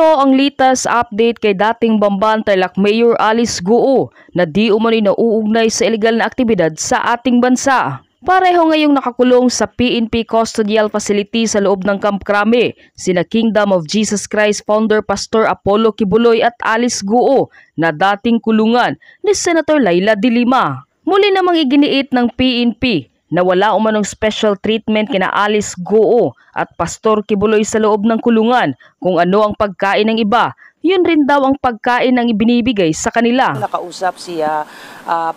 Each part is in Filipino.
Ito ang latest update kay dating Bamban Tarlac Mayor Alice Guo na di umano'y nauugnay sa ilegal na aktibidad sa ating bansa. Pareho ngayong nakakulong sa PNP Custodial Facility sa loob ng Camp Crame sina Kingdom of Jesus Christ founder Pastor Apollo Kibuloy at Alice Guo na dating kulungan ni Senator Laila de Lima. Muli namang iginiit ng PNP na wala umanong special treatment kina Alice Guo at Pastor Kibuloy sa loob ng kulungan. Kung ano ang pagkain ng iba, yun rin daw ang pagkain ang ibinibigay sa kanila. Nakausap si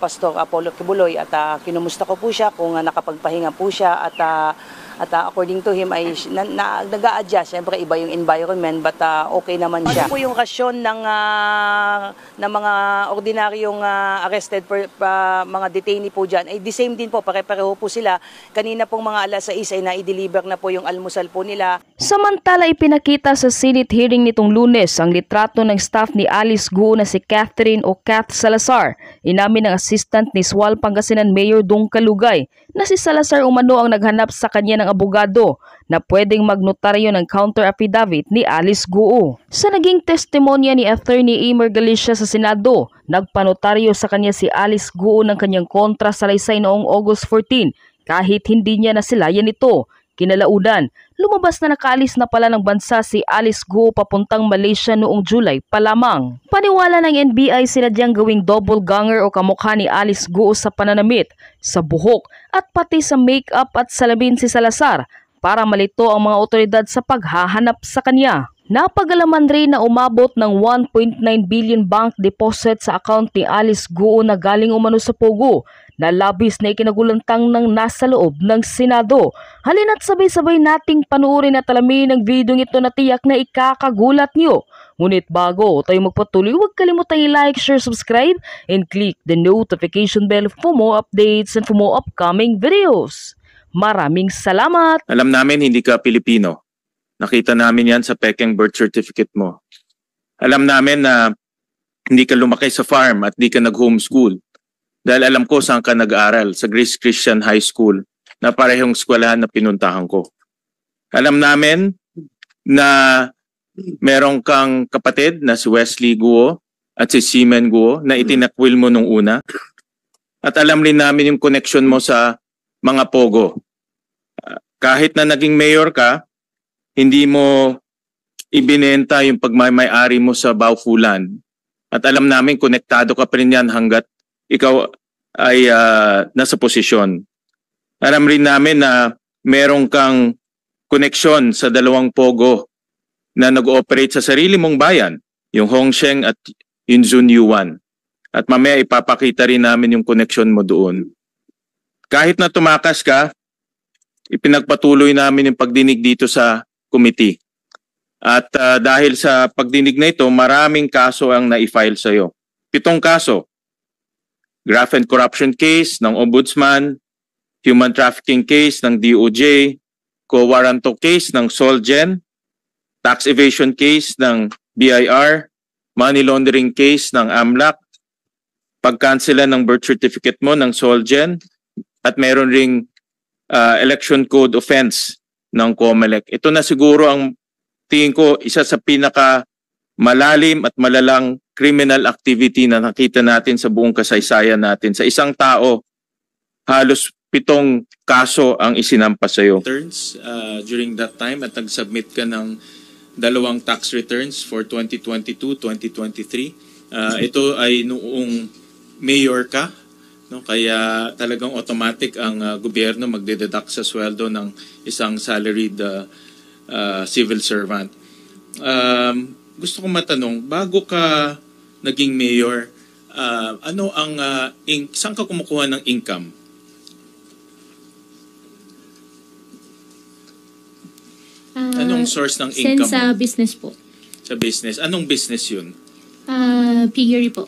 Pastor Apollo Kibuloy at kinumusta ko po siya kung nakapagpahinga po siya at according to him ay nag-a-adjust. Siyempre iba yung environment but okay naman siya. Ano po yung rasyon ng mga ordinaryong arrested mga detainee po dyan ay the same din po, pare-pareho po sila. Kanina pong mga alas 6 ay na-deliver na po yung almusal po nila. Samantala ipinakita sa Senate hearing nitong Lunes ang litrato ng staff ni Alice Guo na si Catherine o Kath Salazar. Inamin ng assistant ni Sual Pangasinan Mayor Dong Kalugay na si Salazar umano ang naghanap sa kanya ng abogado na pwedeng magnotaryo ng counter affidavit ni Alice Guo. Sa naging testimonya ni Attorney Emer Galicia sa Senado, nagpanotaryo sa kanya si Alice Guo ng kanyang kontra salaysay noong August 14 kahit hindi niya nasilayan ito. Kinalaunan, lumabas na nakaalis na pala ng bansa si Alice Guo papuntang Malaysia noong July pa lamang. Paniwala ng NBI sinadyang gawing double ganger o kamukha ni Alice Guo sa pananamit, sa buhok at pati sa make-up at salamin si Salazar para malito ang mga otoridad sa paghahanap sa kanya. Napagalaman rin na umabot ng 1.9 billion bank deposit sa account ni Alice Guo na galing umano sa Pogo na labis na ikinagulantang ng nasa loob ng Senado. Halina't sabay-sabay nating panuorin at alamin ang video ito na tiyak na ikakagulat niyo. Ngunit bago tayo magpatuloy, huwag kalimutang i-like, share, subscribe, and click the notification bell for more updates and for more upcoming videos. Maraming salamat! Alam namin hindi ka Pilipino. Nakita namin yan sa pekeng birth certificate mo. Alam namin na hindi ka lumaki sa farm at hindi ka nag-homeschool. Dahil alam ko saan ka nag-aaral, sa Grace Christian High School na parehong eskwelahan na pinuntahan ko. Alam namin na merong kang kapatid na si Wesley Guo at si Seaman Guo na itinakwil mo nung una. At alam rin namin yung connection mo sa mga Pogo. Kahit na naging mayor ka, hindi mo ibinenta yung pagmamay-ari mo sa Baufulan. At alam namin konektado ka pa rin yan hanggat ikaw ay nasa posisyon. Alam rin namin na merong kang koneksyon sa dalawang Pogo na nag-ooperate sa sarili mong bayan, yung Hongsheng at yung Zunyuan. At mamaya ipapakita rin namin yung koneksyon mo doon. Kahit na tumakas ka, ipinagpatuloy namin yung pagdinig dito sa committee. At dahil sa pagdinig na ito, maraming kaso ang na-file sa iyo. 7 kaso. Graft and corruption case ng Ombudsman, human trafficking case ng DOJ, co-warranto case ng Solgen, tax evasion case ng BIR, money laundering case ng AMLAC, pagkansela ng birth certificate mo ng Solgen, at meron ring election code offense ng COMELEC. Ito na siguro ang tingin ko isa sa pinaka malalim at malalang criminal activity na nakita natin sa buong kasaysayan natin. Sa isang tao, halos 7 kaso ang isinampa sa iyo. During that time at nag-submit ka ng 2 tax returns for 2022-2023. Ito ay noong mayor ka, no? Kaya talagang automatic ang gobyerno magdededuct sa sweldo ng isang salaried civil servant. Gusto kong matanong, bago ka naging mayor, ano ang saan ka kumukuha ng income? Anong source ng income? Sa business po. Sa business. Anong business yun? Piggery po.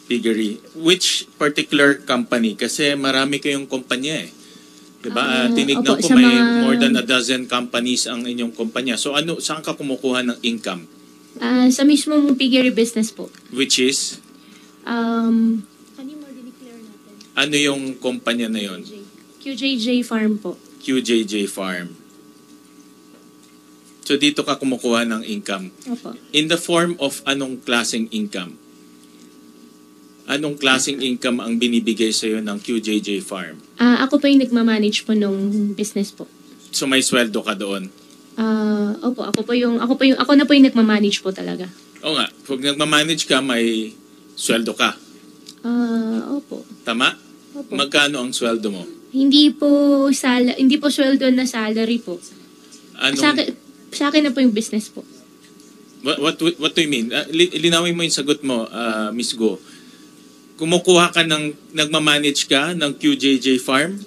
Piggery. Which particular company? Kasi marami kayong kumpanya eh. Diba? Tinignan ko may more than a dozen companies ang inyong kumpanya. So saan ka kumukuha ng income? Sa mismong piggery business po. Which is? Ano mo dineclare natin? Ano yung kumpanya na yun? QJJ Farm po. QJJ Farm. So dito ka kumukuha ng income. Opo. In the form of anong klaseng income? Anong klaseng income ang binibigay sa'yo ng QJJ Farm? Ako po yung nagmamanage po nung business po. So may sweldo ka doon? Opo, ako na po yung nagmamanage po talaga. Oo nga, pag nagmamanage ka, may sweldo ka. Opo. Tama? Opo. Magkano ang sweldo mo? Hindi po sweldo na salary po. Sa akin na po yung business po. What do you mean? Linawin mo yung sagot mo, Miss Go. Kumukuha ka nagmamanage ka ng QJJ Farm?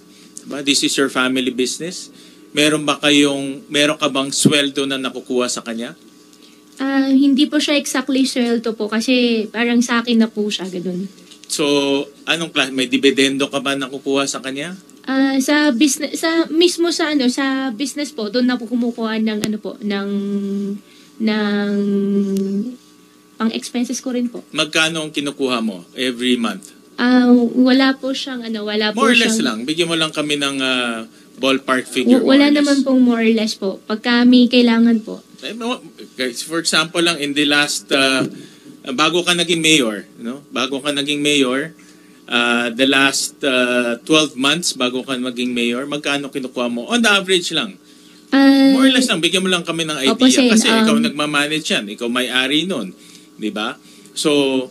Diba? This is your family business? Meron ka bang sweldo na nakukuha sa kanya? Hindi po siya exactly sweldo po kasi parang sa akin na po siya, ganun. So, anong klase? May dividendo ka ba nakukuha sa kanya? Sa business, sa business po, doon na po kumukuha ng pang expenses ko rin po. Magkano ang kinukuha mo every month? Wala po siyang More or less lang. Bigyan mo lang kami ng ballpark figure. Wala naman pong more or less po. Pagka may kailangan po. For example lang, in the last, bago ka naging mayor, the last 12 months bago ka maging mayor, magkano kinukuha mo? On the average lang. More or less lang, bigyan mo lang kami ng idea. Opo, kasi ikaw nagmamanage yan, ikaw may-ari nun. Diba? So,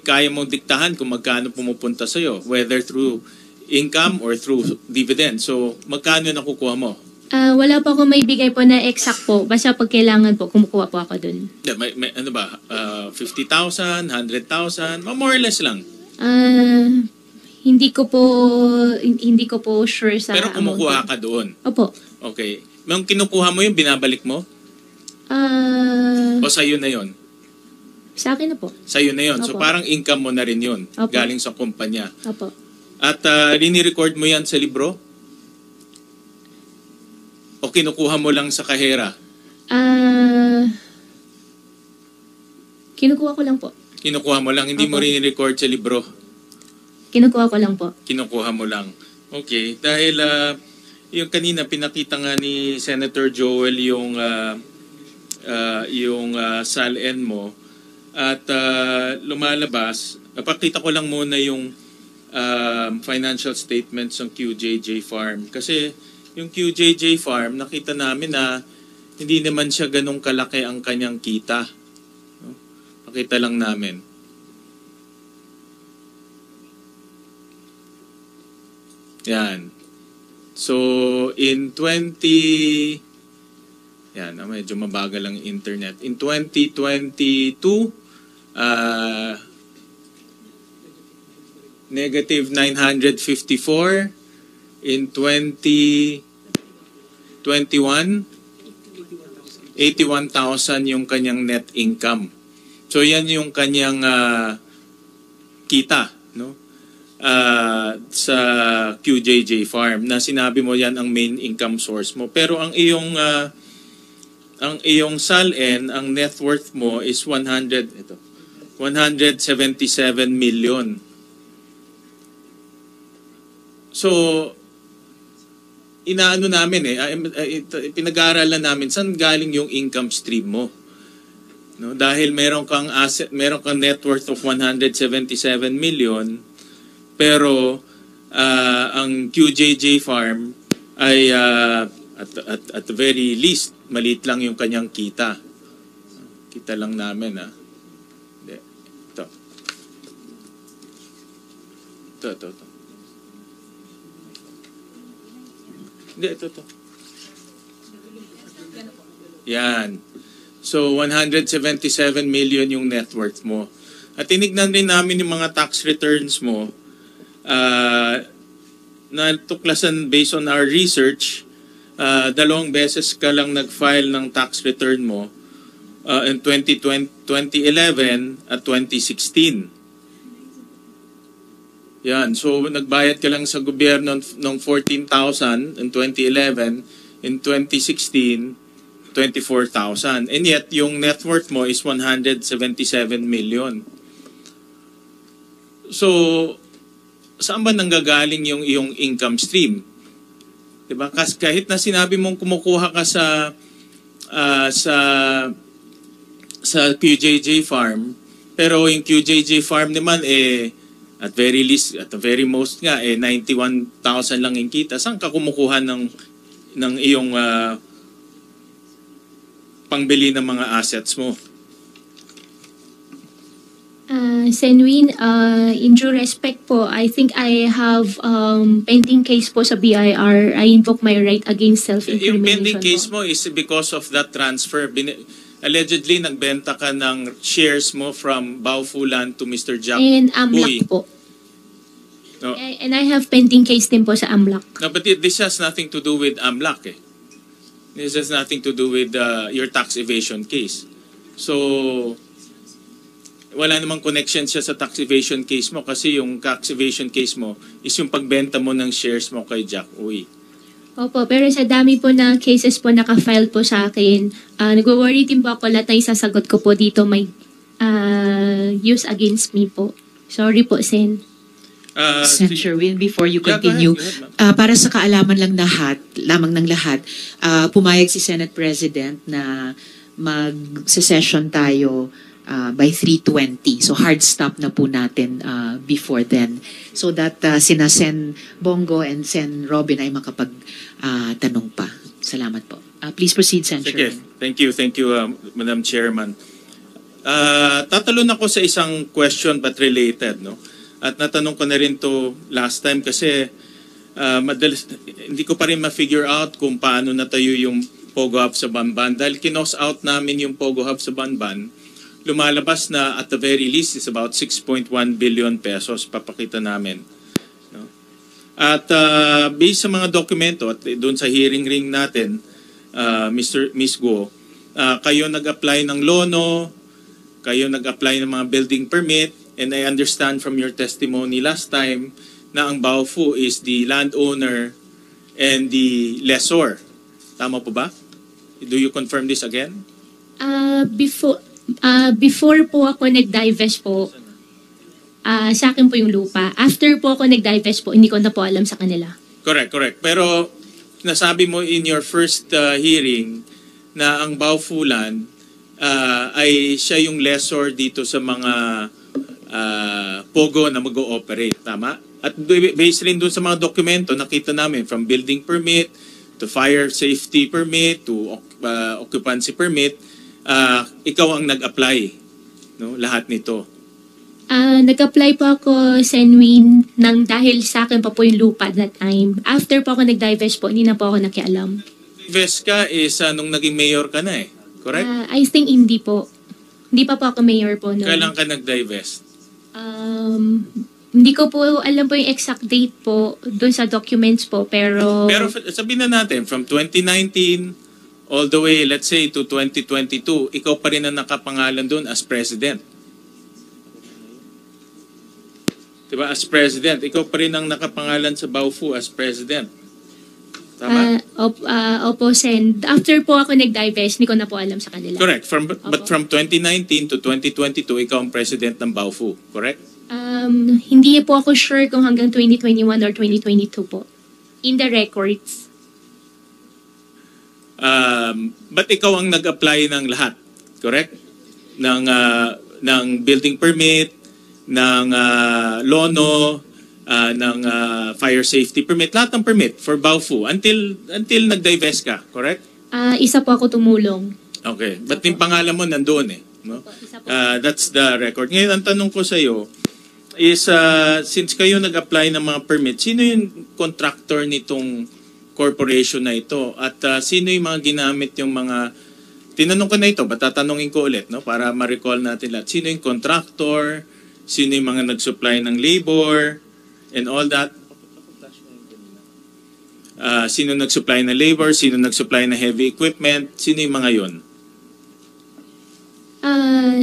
kaya mong diktahan kung magkano pumupunta sa'yo, whether through income or through dividend. So, magkano nakukuha mo? Wala pa ako may bigay po na exact po. Basta pag kailangan po, kumukuha po ako dun. May ano ba? 50,000, 100,000? More or less lang. Hindi ko po sure sa Pero kumukuha amount. ka doon. Opo. Okay. Nung kinukuha mo yung binabalik mo? O sa'yo na yon? Sa akin na po. Sa'yo na yon. So Opo. parang income mo na rin yun. Opo. Galing sa kumpanya. Opo. At rini-record mo yan sa libro? O kinukuha mo lang sa kahera? Kinukuha ko lang po. Kinukuha mo lang, hindi mo Opo. rini-record sa libro? Kinukuha ko lang po. Kinukuha mo lang. Okay. Dahil yung kanina pinakita nga ni Senator Joel yung SALN mo at lumalabas. Napakita ko lang muna yung financial statements ng QJJ Farm. Kasi yung QJJ Farm, nakita namin na hindi naman siya ganong kalaki ang kanyang kita. No? Pakita lang namin. Yan. So, in yan, medyo mabagal ang internet. In 2022, negative 954. In 2021, 81,000 yung kanyang net income. So, yan yung kanyang kita, no? Sa QJJ Farm na sinabi mo yan ang main income source mo. Pero ang iyong SALN, ang net worth mo is 177 million. So, inaano namin pinag-aaralan namin saan galing yung income stream mo. No, dahil meron kang net worth of 177 million. Pero ang QJJ Farm ay at the very least maliit lang yung kanyang kita. Kita lang namin Ito. Hindi, ito. Yan. So 177 million yung net worth mo. At tinignan rin namin yung mga tax returns mo. Natuklasan based on our research, 2 beses ka lang nag-file ng tax return mo in 2011 at 2016. Yan, so nagbayad ka lang sa gobyerno ng 14,000 in 2011, in 2016, 24,000. And yet, yung net worth mo is 177 million. So, saan ba nanggagaling yung iyong income stream? Diba? Kahit na sinabi mong kumukuha ka sa sa QJJ farm, pero yung QJJ farm naman at very least, at the very most nga 91,000 lang yung kita. Saan ka kumukuha ng iyong pangbili ng mga assets mo? Senwin, in due respect po, I think I have pending case po sa BIR. I invoke my right against self-incrimination. Yung pending case po mo is because of that transfer. Allegedly, nagbenta ka ng shares mo from Baufulan to Mr. Jack And Uy. AMLAC po. No. And I have pending case din po sa AMLAC. No, but this has nothing to do with AMLAC. This has nothing to do with your tax evasion case. So, wala namang connection siya sa tax evasion case mo kasi yung tax evasion case mo is yung pagbenta mo ng shares mo kay Jack Uy. Opo, pero sa dami po na cases po naka-file po sa akin, nag-worry din po ako lahat na isasagot ko po dito may use against me po. Sorry po, Sen. Sen. Sherwin, before you continue, go ahead, para sa kaalaman lang lamang ng lahat, pumayag si Senate President na mag-session tayo by 3:20. So hard stop na po natin before then. So that sina Sen Bongo and Sen Robin ay makapag-tanong pa. Salamat po. Please proceed, Sen. Sige. Sherwin. Thank you, Madam Chairman. Tatalon ako sa isang question but related, no? At natanong ko na rin to last time kasi madalas, hindi ko pa rin ma-figure out kung paano natayo yung Pogo Hub sa Banban. Dahil kinos out namin yung Pogo Hub sa Banban, lumalabas na at the very least is about 6.1 billion pesos papakita namin. No? At based sa mga dokumento at doon sa hearing ring natin, Miss Guo, kayo nag-apply ng lono, kayo nag-apply ng mga building permit, and I understand from your testimony last time na ang Baofu is the landowner and the lessor. Tama po ba? Do you confirm this again? Before po ako nag-divest po, sa akin po yung lupa. After po ako nag-divest po, hindi ko na po alam sa kanila. Correct. Pero nasabi mo in your first hearing na ang Baufulan ay siya yung lessor dito sa mga Pogo na mag-ooperate. Tama? At based rin dun sa mga dokumento, nakita namin from building permit to fire safety permit to occupancy permit, ikaw ang nag-apply, no? Lahat nito. Nag-apply po ako, Senwin, nang dahil sa akin pa po yung lupa at that time. After po ako nag-divest po, hindi na po ako nakialam. Divest ka is nung naging mayor ka na correct? I think hindi po. Hindi pa po ako mayor po. No? Kailan ka nag-divest? Hindi ko po alam po yung exact date po doon sa documents po, pero... Pero sabihin na natin, from 2019 all the way, let's say, to 2022, ikaw pa rin ang nakapangalan doon as president. Diba? As president. Ikaw pa rin ang nakapangalan sa Baofu as president. Tama? Opo, Sen. After po ako nag-divest, hindi ko na po alam sa kanila. Correct. But from 2019 to 2022, ikaw ang president ng Baofu. Correct? Hindi po ako sure kung hanggang 2021 or 2022 po. In the records. But ikaw ang nag-apply ng lahat, correct? Ng building permit, ng lono, ng fire safety permit, lahat ng permit for Baofu until nag-divest ka, correct? Isa po ako tumulong. Okay, but yung pangalan mo nandoon no? That's the record. Ngayon, ang tanong ko sa iyo is, since kayo nag-apply ng mga permit, sino yung contractor nitong corporation na ito? At sino yung mga ginamit yung mga... Tinanong ko na ito, but tatanungin ko ulit, no? Para ma-recall natin lahat. Sino yung contractor? Sino yung mga nag-supply ng labor? And all that? Sino nag-supply ng labor? Sino nag-supply ng heavy equipment? Sino yung mga yun?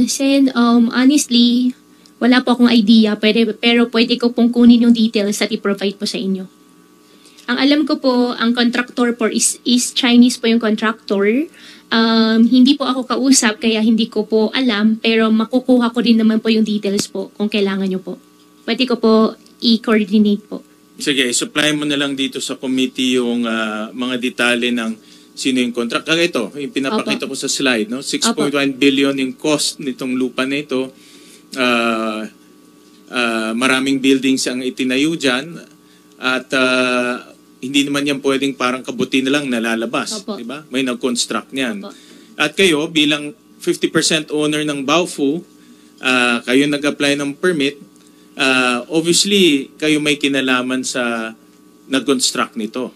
Sen, honestly, wala po akong idea, pero pwede ko pong kunin yung details at i-provide po sa inyo. Ang alam ko po, ang contractor po is Chinese po yung contractor. Hindi po ako kausap, kaya hindi ko po alam, pero makukuha ko rin naman po yung details po kung kailangan nyo po. Pwede ko po i-coordinate po. Sige, supply mo na lang dito sa committee yung mga detalye ng sino yung contract. Kaya ito, yung pinapakita ko sa slide, no? 6.1 billion yung cost nitong lupa na ito. Maraming buildings ang itinayo dyan at hindi naman yan pwedeng parang kabuti na lang nalalabas. Diba? May nag-construct niyan. At kayo, bilang 50% owner ng Baofu, kayo nag-apply ng permit, obviously, kayo may kinalaman sa nag-construct nito.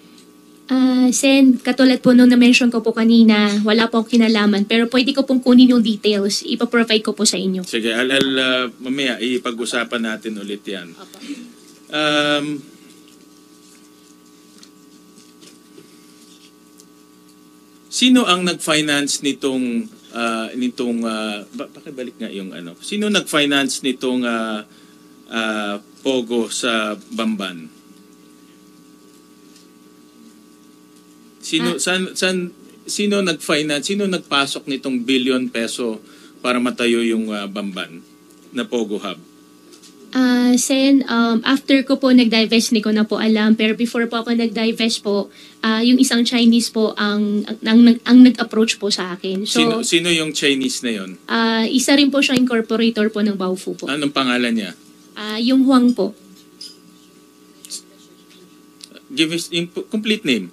Sen, katulad po nung na-mention ko po kanina, wala po akong kinalaman, pero pwede ko pong kunin yung details, ipaprovide ko po sa inyo. Sige, mamaya ipag-usapan natin ulit yan. Sino ang nag-finance nitong pakibalik nga yung ano. Sino nag-finance nitong Pogo sa Bamban? Sino nag-finance, sino nagpasok nitong billion peso para matayo yung Bamban na Pogo Hub? Sen, after ko po nag-divest, hindi ko na po alam. Pero before po ako nag-divest po, yung isang Chinese po ang nag-approach po sa akin. So, sino yung Chinese na yon? Isa rin po siya incorporator po ng Baofu po. Anong pangalan niya? Yung Huang po. Give us yung complete name.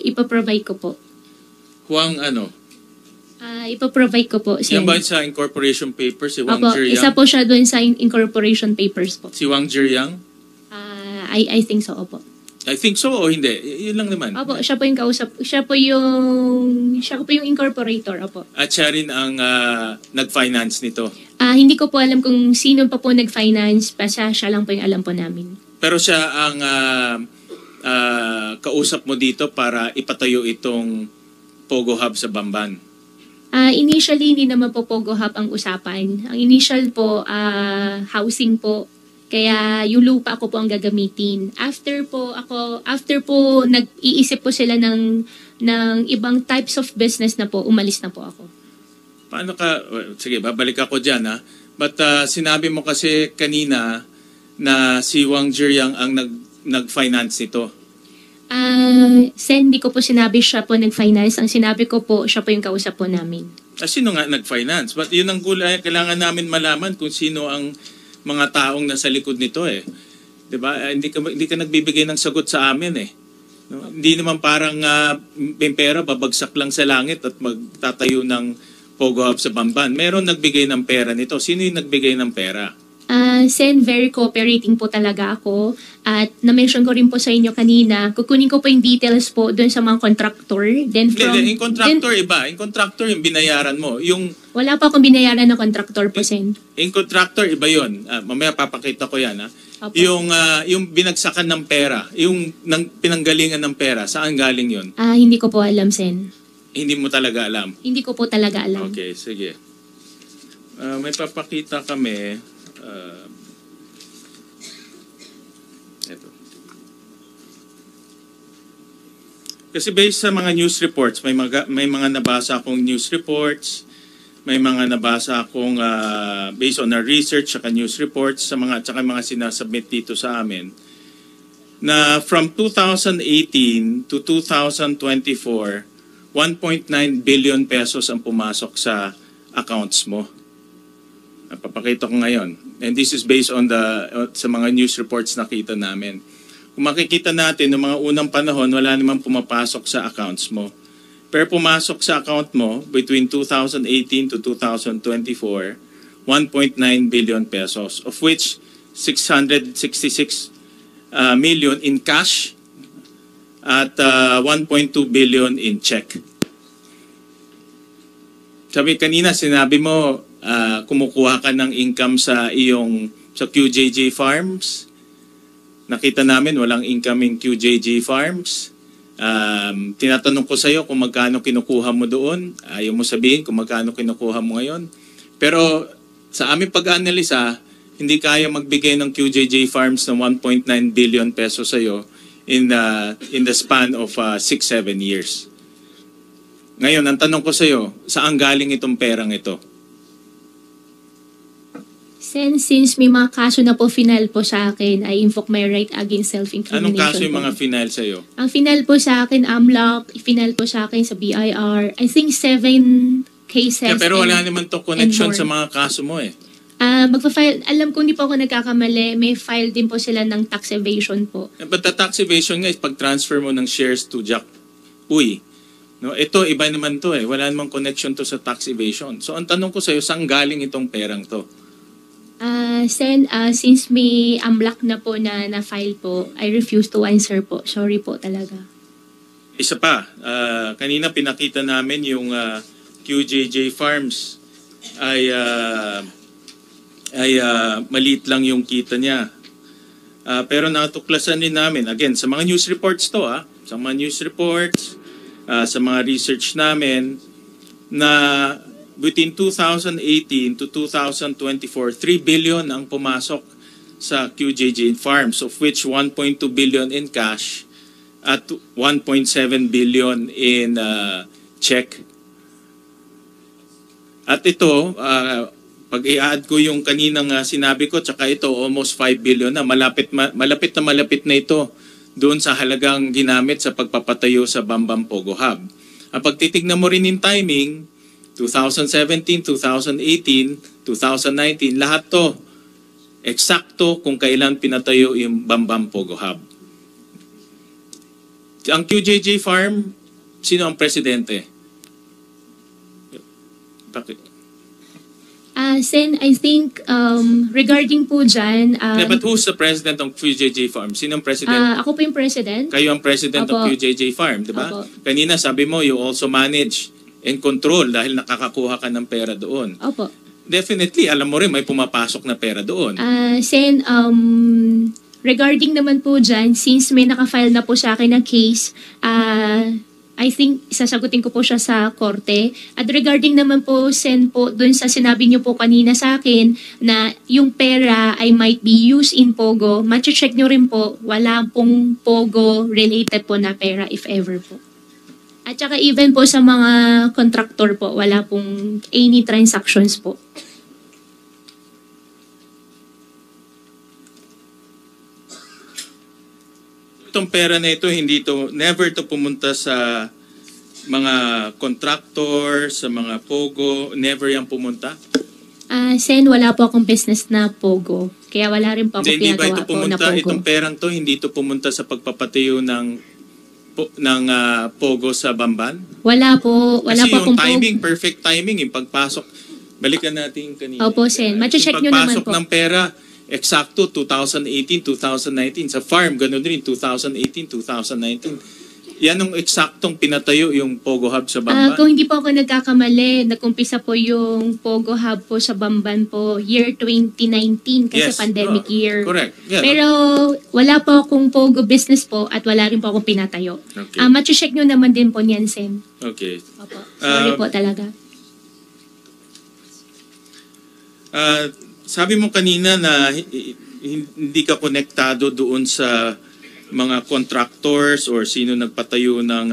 Ipaprovide ko po. Huang ano? Ipaprovide ko po. Yan ba sa incorporation papers? Si Wang Zhiyang? Isa po siya doon sa incorporation papers po. Si Wang Zhiyang? I think so, opo. I think so o hindi? Yun lang naman. Opo, siya po yung kausap. Siya po yung incorporator, opo. At siya rin ang nag-finance nito? Hindi ko po alam kung sino pa po nag-finance. Basta siya lang po yung alam po namin. Pero siya ang kausap mo dito para ipatayo itong Pogo Hub sa Bamban? Initially, hindi naman po Pogo Hub ang usapan. Ang initial po, housing po. Kaya yung lupa ko po ang gagamitin. After po nag-iisip po sila ng ibang types of business na po, umalis na po ako. Paano ka, sige, babalik ako dyan ha. But sinabi mo kasi kanina na si Wang Zhiyang ang nag-finance nito. Sen, hindi ko po sinabi siya po nag-finance. Ang sinabi ko po, siya po yung kausap po namin. Sino nga nag-finance? But yun ang kailangan namin malaman kung sino ang mga taong nasa likod nito eh. Diba? Hindi ka nagbibigay ng sagot sa amin eh. No? Hindi naman parang pera babagsak lang sa langit at magtatayo ng Pogo Hub sa Bamban. Meron nagbigay ng pera nito. Sino yung nagbigay ng pera? Sen, very cooperating po talaga ako. At na-mention ko rin po sa inyo kanina, kukunin ko po yung details po doon sa mga contractor. Then yung contractor iba. Yung contractor yung binayaran mo. Wala pa akong binayaran na contractor po, Sen. Yung contractor iba yun. Mamaya papakita ko yan. Yung binagsakan ng pera, yung pinanggalingan ng pera, saan galing yun? Hindi ko po alam, Sen. Hindi mo talaga alam? Hindi ko po talaga alam. Okay, sige. May papakita kami. Ito. Kasi based sa mga news reports, may mga nabasa akong news reports, may mga nabasa akong based on our research at news reports sa mga sinasubmit dito sa amin na from 2018 to 2024, 1.9 billion pesos ang pumasok sa accounts mo. Papakita ko ngayon. And this is based on sa mga news reports nakita namin. Kung makikita natin, noong mga unang panahon, wala namang pumapasok sa accounts mo. Pero pumasok sa account mo between 2018 to 2024, 1.9 billion pesos, of which 666 million in cash at 1.2 billion in check. Sinabi mo, kumukuha ka ng income sa QJJ Farms. Nakita namin walang income in QJJ Farms. Tinatanong ko sa iyo kung magkano kinukuha mo doon. Ayaw mo sabihin kung magkano kinukuha mo ngayon. Pero sa aming pag-analisa, hindi kaya magbigay ng QJJ Farms ng 1.9 billion pesos sa iyo in the span of 6-7 years. Ngayon, ang tanong ko sa iyo, saan galing itong perang ito? Since may mga kaso na po final po sa akin, I invoke my right against self-incrimination. Anong kaso yung po. mga final sa'yo? Ang final po sa akin, AMLOC, final po sa akin sa BIR, I think 7 cases. Yeah, pero wala and- naman to connection and more. sa mga kaso mo eh. Magpa-file, alam ko hindi po ako nagkakamali, may file din po sila ng tax evasion po. But the tax evasion nga is pag-transfer mo ng shares to Jack Uy. No, ito, iba naman to eh. Wala namang connection to sa tax evasion. So ang tanong ko sa'yo, saan galing itong perang to? Since may AMLOC na po na file po, I refuse to answer po. Sorry po talaga. Isa pa, kanina pinakita namin yung QJJ Farms ay maliit lang yung kita niya. Pero natuklasan din namin, again, sa mga news reports to, sa mga news reports, sa mga research namin, na between 2018 to 2024, 3 billion ang pumasok sa QJJ Farms, of which 1.2 billion in cash at 1.7 billion in check. At ito, pag i-add ko yung kaninang sinabi ko, tsaka ito, almost 5 billion na. Malapit na ito doon sa halagang ginamit sa pagpapatayo sa Bambang Pogo Hub. Pag titignan mo rin yung timing, 2017, 2018, 2019, lahat to eksakto kung kailan pinatayo yung Bambang Pogo Hub. Ang QJJ Farm, sino ang presidente? Bakit? Sen, I think regarding po dyan, But who's the president ng QJJ Farm? Sino ang president? ako po yung president. Kayo ang president ng Opo. QJJ Farm, di ba? Opo. Kanina sabi mo, you also manage and control dahil nakakakuha ka ng pera doon. Opo. Definitely, alam mo rin, may pumapasok na pera doon. Sen, regarding naman po dyan, since may nakafile na po sa akin ng case, I think sasagutin ko po siya sa korte. At regarding naman po, Sen, po, dun sa sinabi niyo po kanina sa akin na yung pera ay might be used in Pogo, check niyo rin po, wala pong Pogo related po na pera if ever po. At saka even po sa mga contractor po, wala pong any transactions po. Itong pera na ito, never to pumunta sa mga contractor, sa mga Pogo, never yan pumunta? Sen, wala po akong business na Pogo. Kaya wala rin po ako Hindi ba ito pinagawa po na pumunta, Pogo. itong perang to, hindi ito pumunta sa pagpapatayo ng Pogo sa Bamban? Wala po Kasi akong yung timing, Pogo. perfect timing, yung pagpasok, balikan natin yung kanina. Opo, Sen. Mache-check nyo naman Yung po. pagpasok ng pera, eksakto 2018, 2019. Sa farm, ganun rin, 2018, 2019. Yan ang eksaktong pinatayo yung Pogo Hub sa Bamban. Kung hindi po ako nagkakamali, nag-umpisa po yung Pogo Hub po sa Bamban po year 2019 kasi Yes, pandemic year. Correct. Yeah. Pero wala po akong Pogo business po at wala rin po akong pinatayo. Okay. Mache-check nyo naman din po niyan, Sen. Okay. Opo. Sorry po talaga. Sabi mo kanina na hindi ka konektado doon sa mga contractors or sino nagpatayo ng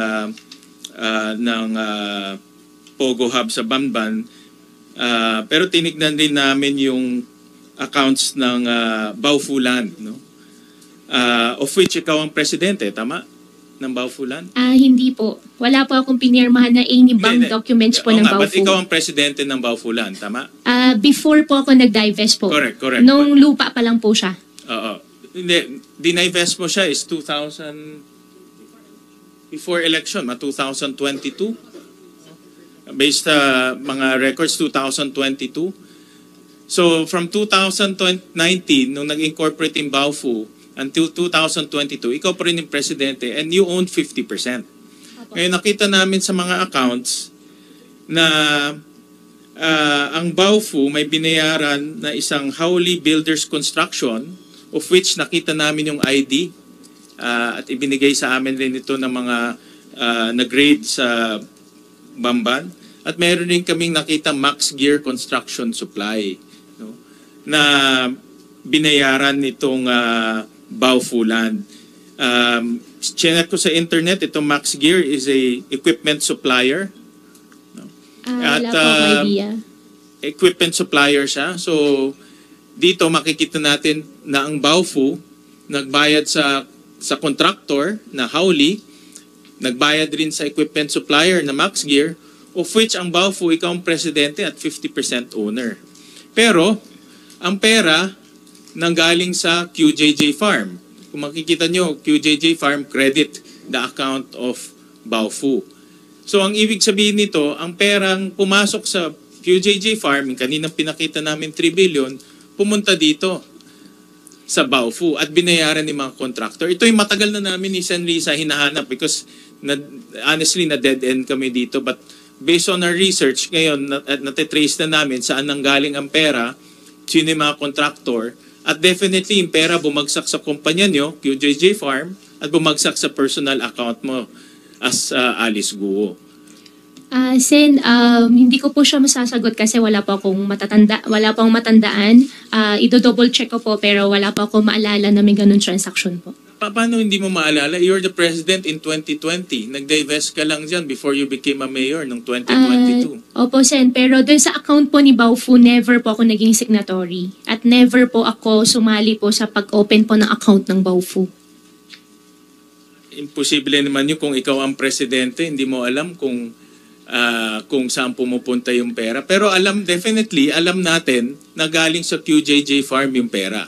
Pogo Hub sa Bamban. Pero tinignan din namin yung accounts ng Baufulan, no? Of which ikaw ang presidente, tama? Ng Baufulan? Hindi po. Wala po akong pinirmahan na any bank Hindi. documents po Oo ng nga, but Baufu. ikaw ang presidente ng Baufulan, tama? Before po ako nag-divest po. Correct. Nung lupa pa lang po siya. Oo. Hindi, dinivest mo siya is 2000, before election, 2022? Based sa mga records, 2022. So, from 2019, nung nag-incorporate in Baufu, until 2022, ikaw pa rin yung presidente and you own 50%. Ngayon, nakita namin sa mga accounts na ang Baufu may binayaran na isang Howley Builders Construction, of which nakita namin yung ID at ibinigay sa amin rin ito ng mga nag-grade sa Bamban. At meron rin kaming nakita Max Gear Construction Supply, no, na binayaran nitong Baufulan. Chinek ko sa internet, itong Max Gear is a equipment supplier. No? Wala po akong idea. Equipment supplier siya. So, dito makikita natin na ang Baofu nagbayad sa contractor na Howley, nagbayad rin sa equipment supplier na Max Gear, of which ang Baofu, ikaw ang presidente at 50% owner. Pero, ang pera nanggaling sa QJJ Farm. Kung makikita nyo, QJJ Farm credit the account of Baofu. So, ang ibig sabihin nito, ang perang pumasok sa QJJ Farm, kaninang pinakita namin 3 billion, pumunta dito sa Baofu at binayaran ni mga contractor. Ito yung matagal na namin ni Sen. Risa hinahanap because honestly, na dead end kami dito. But based on our research, ngayon, natitrace na namin saan nanggaling ang pera, sino yung mga contractor, at definitely yung pera bumagsak sa kumpanya nyo, QJJ Farm, at bumagsak sa personal account mo as Alice Guo. Sen, hindi ko po siya masasagot kasi wala po akong matandaan. Ido-double check ko po pero wala po akong maalala na may ganun transaction po. Paano hindi mo maalala? You're the president in 2020. Nag-divest ka lang dyan before you became a mayor noong 2022. Opo, Sen. Pero dun sa account po ni Baofu, never po ako naging signatory. At never po ako sumali po sa pag-open po ng account ng Baofu. Imposible naman yun kung ikaw ang presidente, hindi mo alam kung saan pumupunta yung pera. Pero definitely, alam natin na galing sa QJJ Farm yung pera.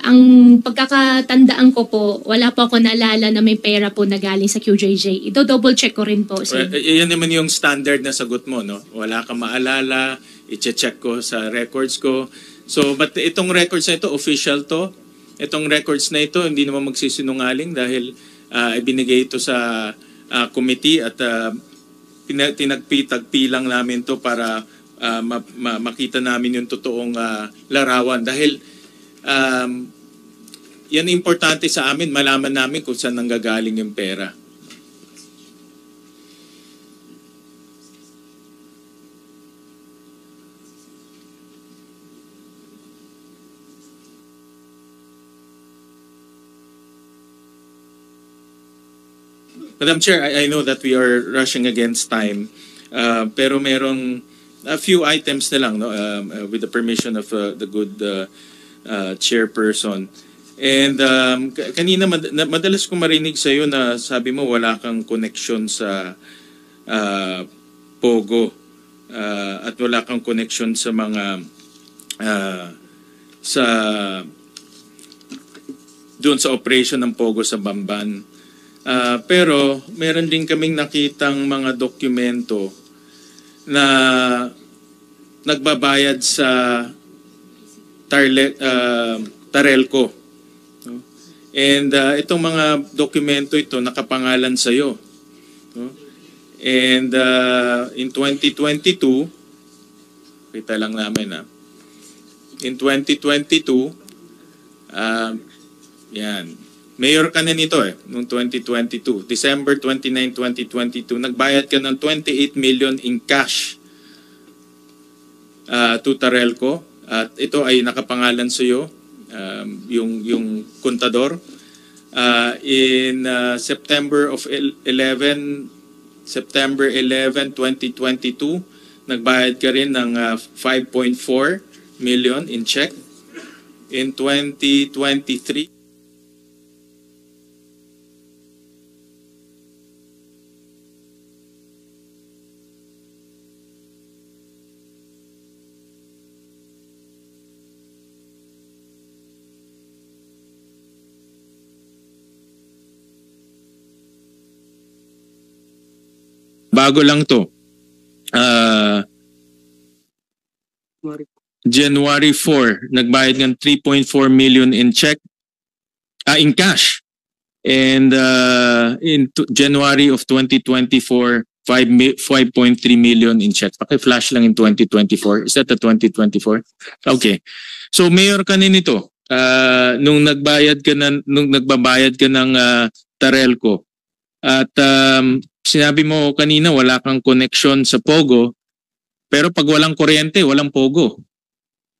Ang pagkakatandaan ko po, wala po ako naalala na may pera po na galing sa QJJ. Ito-double check ko rin po. Yan naman yung standard na sagot mo, no? Wala kang maalala, i-check ko sa records ko. So, but itong records na ito, official to. Itong records na ito, hindi naman magsisinungaling dahil ibinigay ito sa committee at tinagpi lang namin to para makita namin yung totoong larawan. Dahil yan importante sa amin, malaman namin kung saan nanggagaling yung pera. Madam Chair, I know that we are rushing against time, pero merong a few items na lang, no, with the permission of the good chairperson. And kanina madalas ko marinig sa iyo na sabi mo wala kang connection sa Pogo at wala kang connection sa mga doon sa operation ng Pogo sa Bamban. Pero meron din kaming nakitang mga dokumento na nagbabayad sa Tarelco. No? And itong mga dokumento ito nakapangalan sa iyo. No? And in 2022, kita lang namin in 2022, yan. Mayor ka na nito noong 2022. December 29, 2022, nagbayad ka ng 28 million in cash to Tarelco. At ito ay nakapangalan sa iyo, yung kontador. In September 11, 2022, nagbayad ka rin ng 5.4 million in check. In 2023, bago lang to. January 4, nagbayad ng 3.4 million in check, in cash. And in January of 2024, 5.3 million in check. Paki-flash lang in 2024. Is that the 2024? Okay. So mayor ka nito. Nung nagbabayad ka ng Tarelco. At sinabi mo kanina wala kang connection sa Pogo, pero pag walang kuryente, walang Pogo.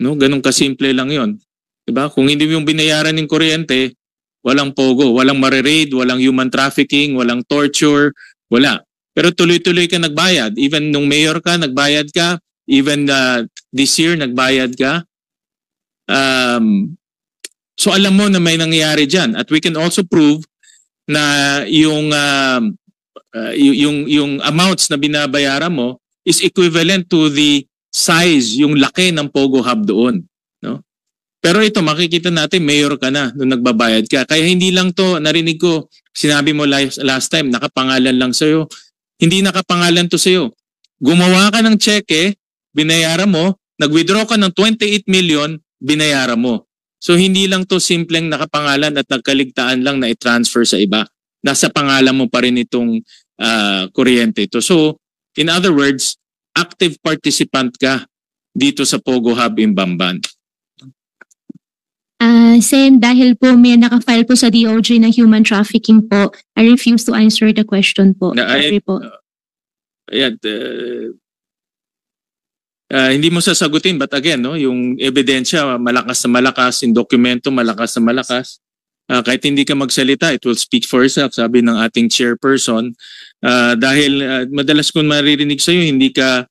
No, ganun kasimple lang 'yon. 'Di ba? Kung hindi mo yung binayaran ng kuryente, walang Pogo, walang mare-raid, walang human trafficking, walang torture, wala. Pero tuloy-tuloy ka nagbayad. Even nung mayor ka, nagbayad ka, Even this year, nagbayad ka. So alam mo na may nangyayari dyan. At we can also prove na yung amounts na binabayaran mo is equivalent to the size, yung laki ng Pogo Hub doon. No? Pero ito, makikita natin, mayor ka na nung nagbabayad ka. Kaya hindi lang to, narinig ko, sinabi mo last time, nakapangalan lang sa'yo. Hindi nakapangalan to sa'yo. Gumawa ka ng cheque, binayaran mo, nag-withdraw ka ng 28 million, binayaran mo. So hindi lang to simpleng nakapangalan at nagkaligtaan lang na i-transfer sa iba. Nasa pangalan mo pa rin itong kuryente ito. So in other words, active participant ka dito sa Pogo Hub in Bamban. Sen, dahil po may nakafile po sa DOJ na human trafficking po, I refuse to answer the question po. Sorry po. Hindi mo sasagutin, but again, no, yung ebidensya malakas na malakas, yung dokumento malakas na malakas. Kahit hindi ka magsalita, it will speak for itself, sabi ng ating chairperson. Dahil madalas kong maririnig sa'yo, hindi ka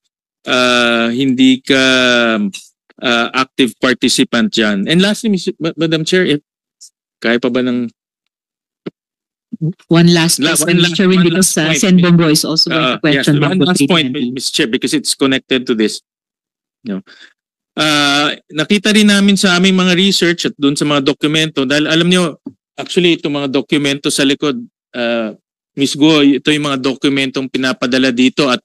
active participant dyan. And lastly, Madam Chair, kaya pa ba ng... One last question, Mr. Chairman, because Sen Bongo is also going to question. Yes, one last point, Mr. Chair, because it's connected to this. Nakita rin namin sa aming mga research at doon sa mga dokumento, dahil alam nyo, actually itong mga dokumento sa likod, Ms. Go, ito yung mga dokumentong pinapadala dito at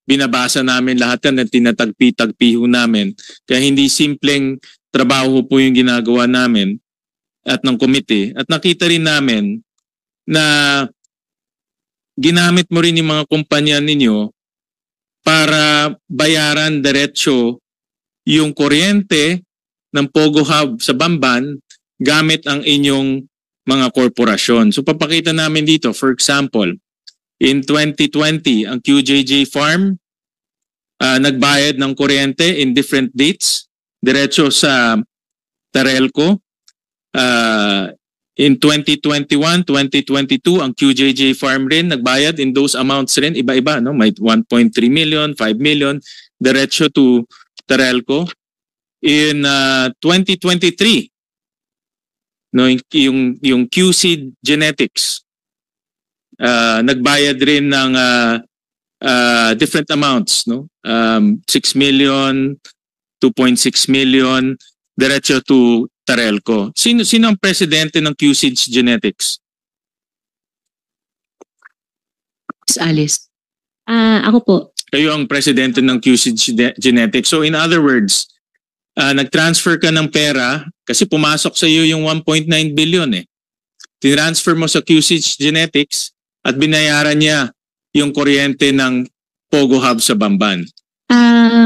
binabasa namin lahat yan at tinatagpi-tagpi ho namin. Kaya hindi simpleng trabaho po yung ginagawa namin at ng komite. At nakita rin namin na ginamit mo rin yung mga kumpanya ninyo para bayaran diretso yung kuryente ng Pogo Hub sa Bamban gamit ang inyong mga korporasyon. So papakita namin dito, for example, in 2020, ang QJJ Farm nagbayad ng kuryente in different dates diretso sa Terelco. In 2021, 2022, ang QJJ Farm rin nagbayad in those amounts rin, iba-iba, no? May 1.3 million, 5 million, diretso to Terelco. In 2023, no, yung QC Genetics, nagbayad rin ng different amounts, no? 6 million, 2.6 million, diretso to Terelco. Sino ang presidente ng QC Genetics? Ms. Alice. Ako po. Kayo ang presidente ng QC Genetics. So in other words, nag-transfer ka ng pera kasi pumasok sa iyo yung 1.9 billion eh. Tinransfer mo sa QC Genetics at binayaran niya yung kuryente ng Pogo Hub sa Bamban.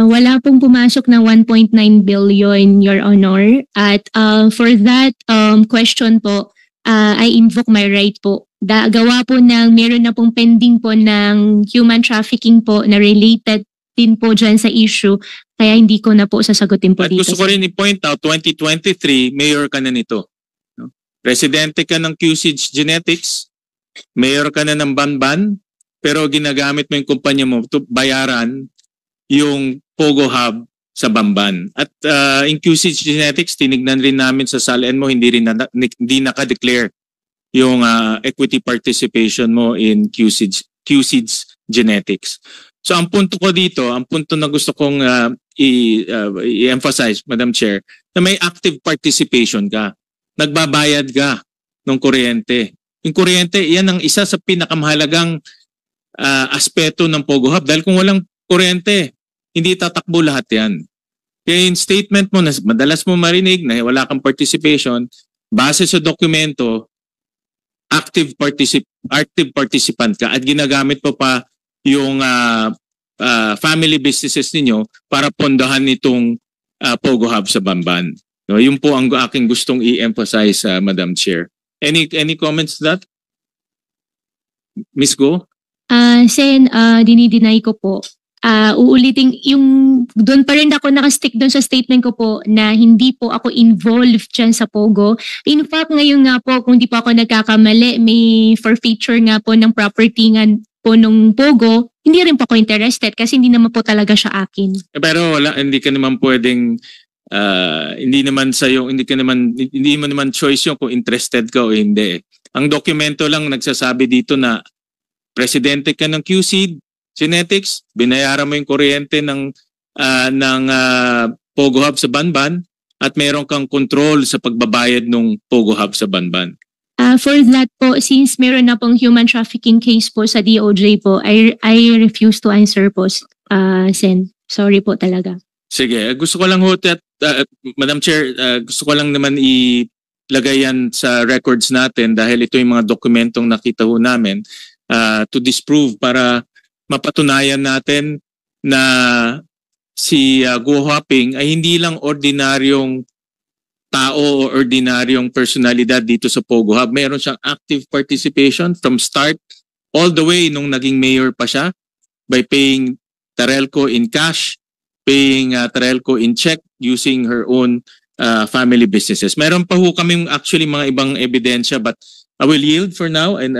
Wala pong pumasok na 1.9 billion, Your Honor. At for that question po, I invoke my right po. Gawa po ng meron na pong pending po ng human trafficking po na related din po dyan sa issue. Kaya hindi ko na po sasagutin po At dito. gusto ko rin i-point out, 2023, mayor ka na nito. No? Presidente ka ng QC Genetics, mayor ka na ng Bamban, pero ginagamit mo yung kumpanya mo to bayaran yung Pogo Hub sa Bamban. At in QC Genetics, tinignan rin namin sa SALN mo, hindi naka-declare yung equity participation mo in QC Genetics. So ang punto ko dito, ang punto na gusto kong i-emphasize, Madam Chair, na may active participation ka. Nagbabayad ka ng kuryente. Yung kuryente, yan ang isa sa pinakamahalagang aspeto ng Pogo Hub. Dahil kung walang kuryente, hindi tatakbo lahat yan. Kaya yung statement mo na madalas mo marinig na wala kang participation, base sa dokumento, active participant ka at ginagamit mo pa yung family businesses ninyo para pondahan nitong Pogo Hub sa Bamban. No, yun po ang aking gustong i-emphasize, Madam Chair. Any comments to that? Ms. Go? Sen, dinideny ko po. Uulitin, yung doon pa rin ako nakastick doon sa statement ko po na hindi po ako involved dyan sa Pogo. In fact, ngayon nga po, kung di po ako nagkakamali, may forfeiture nga po ng property nga po nung Pogo. hindi rin po ako interested kasi hindi naman po talaga siya akin. Pero hindi ka naman pwedeng hindi mo naman choice yung kung interested ka o hindi. Ang dokumento lang nagsasabi dito na presidente ka ng QC Genetics, binayaran mo yung kuryente ng Pogo Hub sa Banban at meron kang control sa pagbabayad ng Pogo Hub sa Banban. For that po, since meron na pong human trafficking case po sa DOJ po, I refuse to answer po, Sen. Sorry po talaga. Sige, gusto ko lang Madam Chair, gusto ko lang naman ilagay yan sa records natin dahil ito yung mga dokumentong nakita ho namin to disprove para mapatunayan natin na si Guo Huaping ay hindi lang ordinaryong tao o ordinaryong personalidad dito sa Pogo Hub. Meron siyang active participation from start all the way nung naging mayor pa siya by paying Tarelco in cash, paying Tarelco in check using her own family businesses. Meron pa ho kaming actually mga ibang ebidensya but I will yield for now and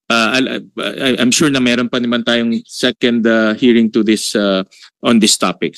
I'm sure na meron pa naman tayong second hearing to this on this topic.